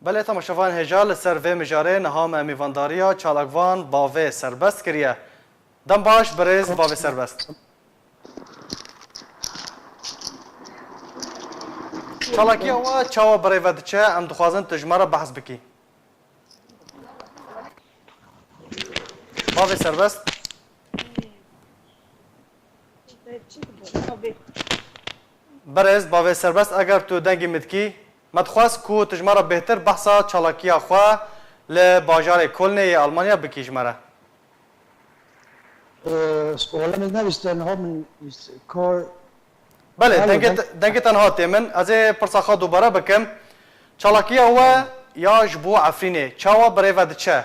بله تماشاوان هجال سر و مجاره نهام میوانداریا چالاکوان باوه سربست کریه دم باش برز باوه سربست چالاکی او چاوا برای ودچه ام دخوازن تجماره بحث بکی باوه سربست برز باوه سربست اگر تو دنگی مدکی مدخواست کو تجماره بهتر بحثا چالاکی خواه لباجار کلنی آلمانیا بکی جماره سؤال من نوشتن ها من کار بله دنگت تنها تیمن از پرساخا دوباره بکم چالاکی هو یا جبو عفرینه چاوا برای ودچه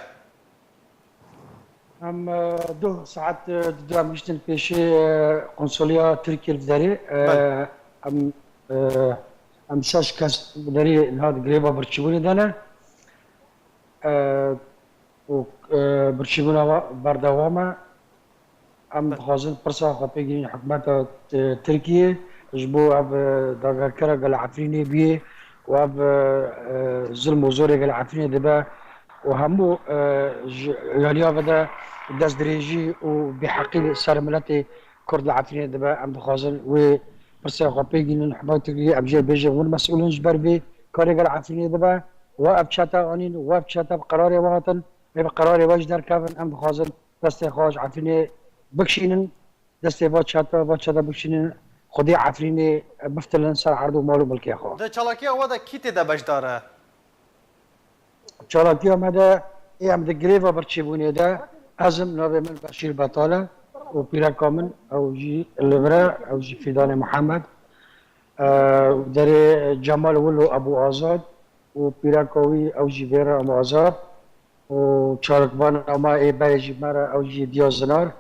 هم 2 ساعت دو مشتن پیش قنصلیا ترکیه الفداري هم 6 کس داری هاد گریبا برچیبونی دانه و برچیبونا بردوامه ام بخوازن پرساخا پیگیرین حکومت ترکیه جبو اب داگرکره قل عفرینه بیه و اب ظلم و زوری قل عفرینه دبا و همو یالیا بدا دست دريجي وبحقي سر ملتي كرد العفرينه دابا ام بخوازن و برساخا بيجين حمايه تركيا ابجي بيجي والمسؤولين جبر بي كاري العفرينه دابا وابشاتا انين وابشاتا بقرار وطن بقرار واجدر كافن ام بخوازن دستي خواج عفرينه بكشينن دستي باتشاتا بكشينن خدي عفرينه بفتلن سر عرض مالو ملكي اخو ده چالاکی هو ده کیت ده بجداره چالاکی آمده ای هم ده گریوا برچیبونه ده ازم نابه من بشیر بطاله و پیرا کامن او جی لبرا او جی فیدان محمد در جمال ولو ابو آزاد و پیرا کوی او جی ویرا ابو آزاد و چارکبان اما ای بای جی مرا او جی دیازنار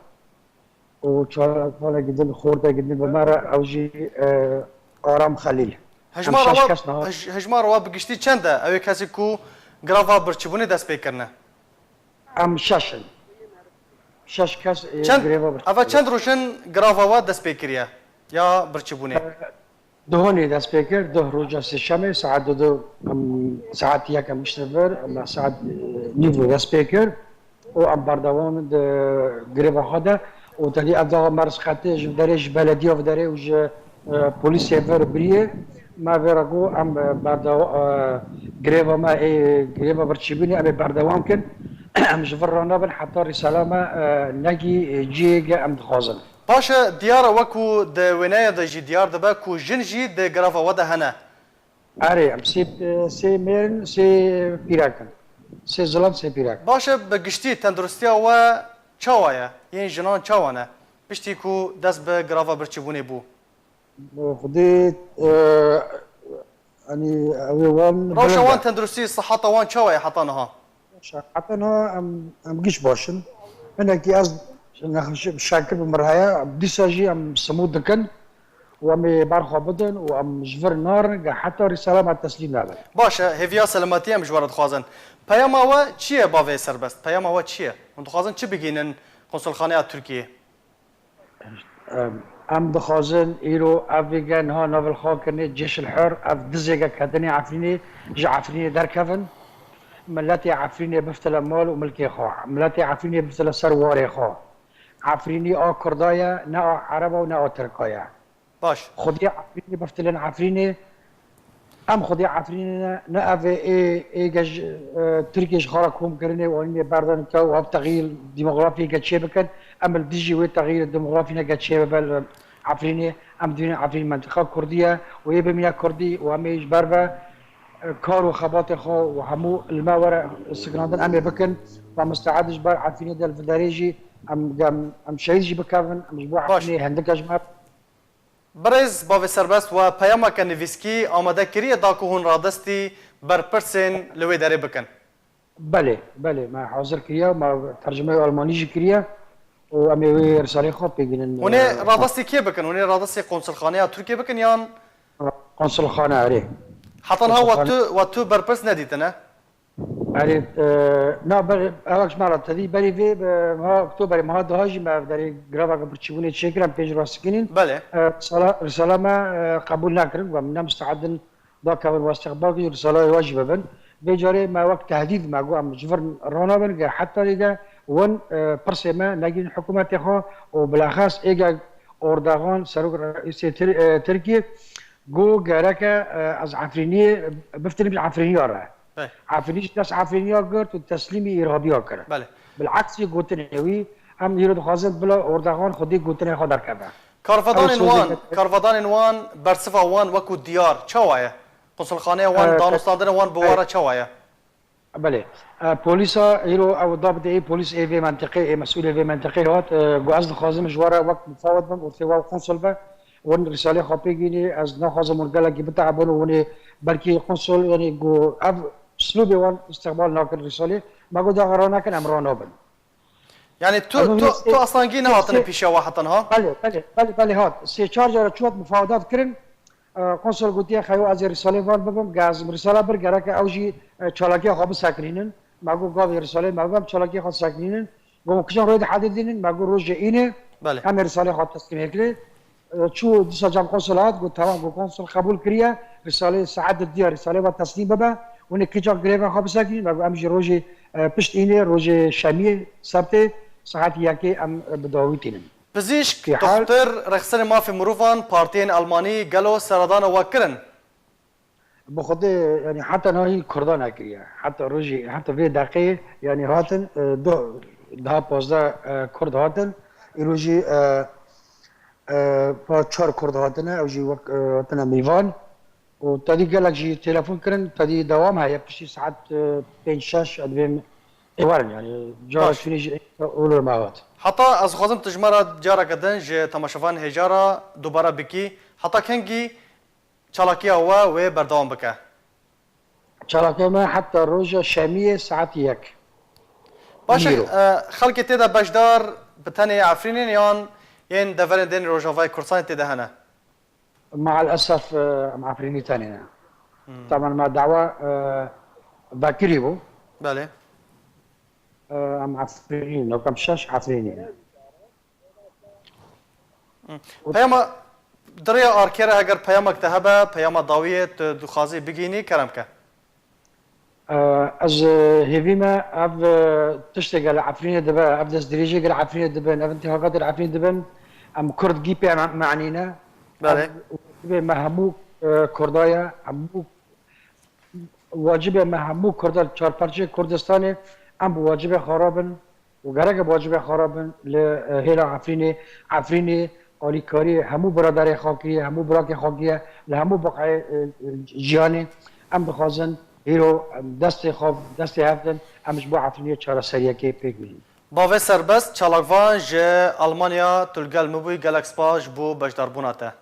و چارکبان گدن خورده گدن بمرا او جی آرام خلیل هجمار و بگشتی چنده اوی کسی کو گراوا برچیبونه دست پیکرنه ام ششن 6 کس اول چند روشن گراوا دست پیکریه یا برچیبونه دهوني داس بيكر ده روجا سشامي ساعات دو ساعات ياك مشتبر ما ساعات نيفو داس بيكر و ام باردوان ده غريبا هذا و تاني ابدا مارس خاطر جداري بلديه و داري وج بوليس يفر بريه ما فيراغو ام باردو غريبا ما اي غريبا برشيبني ام باردوان كن ام جفرنا بن حتى رساله ما نجي جيجا ام خازن باشه دیار وکو د ونای د جی دیار د با کو جن جی د گرافا وده هنه اره ام سي ميرن سي بيراكن سي زلام سي بيراك باشه بگشتی تندرستیا و چاوایا یعنی جنان چاوانه پشتی کو دست به گرافا برچبونه بو خدي يعني اوان روشوان تندرستی صحت وان چاوایا حطانها حتى انا ام جيش باشن انا كي از شاكر بمرهايا بدي ساجي ام صمود دكن وام بارخو بدن وام جفر نار حتى رساله مع التسليم هذا باشه هفيا سلامتی ام جوارد خوازن پیاما و چیه باوی سربست پیاما و چیه من خوازن چی بگینن قنصلخانه ترکیه ام دخازن ايرو افيغان ها نوفل خاكني جيش الحر اف دزيغا كادني عفريني جا عفريني دركفن ملاتي عفريني بفتل مال وملكي خو ملاتي عفريني بفتل سرواري خو عفريني او كردايا نا عربا ونا تركايا باش خدي عفريني بفتلن عفريني ام خدي عفريني نا اف اي جاج تركيش خاركم كرني واني بردن تو هب تغيير ديموغرافي كتشي بكن ام الديجي وتغيير الديموغرافي كتشي بال عفريني ام دين عفرين منطقه كرديه ويبميا كردي واميج بربا كار وخباط خو وهمو الماورة السكنادن ام بكن فمستعد جبر عفريني دل فداريجي ام شهيدجي بكافن ام جبو عفريني هندك اجمع برز باوی سربست و پیاما کنویسکی آماده کریه داکو هون رادستی بر پرسن لوی داره بکن بله ما حاضر كريا ما ترجمه المانيجي كريا وامي رساله خو بيجن هونه رادستی کی بکن هونه رادستی قنصلخانه ترکیه بکن یان قنصل خانه عليه حتى ها وتو بر پرس ندیتنه عليه نا بل اواش مرات هذه بالي في ما اكتوبر ما هذا هاجي ما داري جرافا برتشيبوني تشكرا بيج راسكينين بله رساله ما قبول ناكرن ومن مستعد ذاك واستقبال رساله واجبا بجاره ما وقت تهدید ما قو ام جفر رانا بن حتى لقى ون برسي ما نجين حكومة خو وبالاخص ايجا اردوغان سروق رئيس تركيا جو جارك از عفرينية بفتري بالعفرينية راه بله عفرينيش ناس عفرينية قرت والتسليمي إرهابية كره بله بالعكس يقولون وي هم يرد خازن بلا اردوغان خودی گوتنه خود در کبه کارفدان أو وان سوزي- کارفدان وان برصفا وان وکو دیار چوایه قنصلخانه وان دانستاندن وان بواره چوایه بله پلیسا هیرو او ضابط ای پلیس ای في منطقه ای مسئول ای في منطقه هات گوازد خازم جواره وقت مفاوض بم و ثوا قنصل به ون رساله خاپی گینی از نخازم مرگلا کی بتعبون وني بركي قنصل يعني جو اف اسلوب وان استقبال ناكل رساله ما قد غرانا كان امرنا بن یعنی تو اصلا گی نهاتن پیش واحدن ها بله هات سه چهار جاره چوت مفاوضات کرن قنصل گوتیه خیو از رساله وان ببم گاز رساله بر گره که اوجی چالاکی خواب ساکنینن ماگو گاو رساله ماگو چالاکی خواب ساکنینن گم کجا روید حدیدینن ماگو روز اینه بله هم رساله خواب تسلیم هکلی چو دیسا جام قنصلات گو تمام گو قنصل قبول کریه رساله سعادت دیا رساله و تسلیم ببه ونه کجا گریه خواب ساکنین ماگو امجی روز پشت اینه روز شامیه سبت ساعت یکی ام بداویتینن پزیشک في حال- دکتر رخصن مافی مروفان پارتین آلمانی گلو سردان وکرن بخود يعني حتى نهي كردان هكريا حتى روجي حتى في دقيقة يعني هاتن دو ده بازده كرد هاتن روجي با چهار كرد هاتن او جي وقت هاتن ميوان و تادي قالك جي تلفون كرن تادي دوام هيا بشي ساعات بين شاش ادبين ايوان يعني جارة باش. شنيج اولو المعوات حتی از خوازم تجمرا جارا کدن جه تماشافان هجارا دوباره بکی حتی کنگی چالاکیا و بردوام بکه شراكة ما حتى روجا شامية ساعات يك باشه ميرو. خلق تیدا بجدار بتنی عفرینین یان ین دفرین دین روژاوای کرسان تیدا هنه مع الاسف مع فريني تاني طبعا مع دعوة باكري بو بله مع فريني لو كم شاش عفريني پیاما دریا آرکیره اگر پیامک تهبه پیاما داویت دخوازی بگینی کرم که از هيفيما اف تشتغل عفريني دبا اف دس دريجي قال عفريني دبن اف انتهاكات العفريني دبن ام كرد جيبي معنينا بله ما همو كردايا همو واجب ما همو كرد چهار پرچه كردستان ام واجب خرابن وگرگ واجب خرابن لهلا عفريني آلیکاری همو برادر خاکی همو براک خاکیه لهمو بقعه جیانه ام بخوازن هیرو دست خواب دست هفتن امش با عفرینی چهار سریه که پیک بینیم باوه سربست چالاکوان جه آلمانیا تلگل مبوی گلکس باش بو بجدار بوناته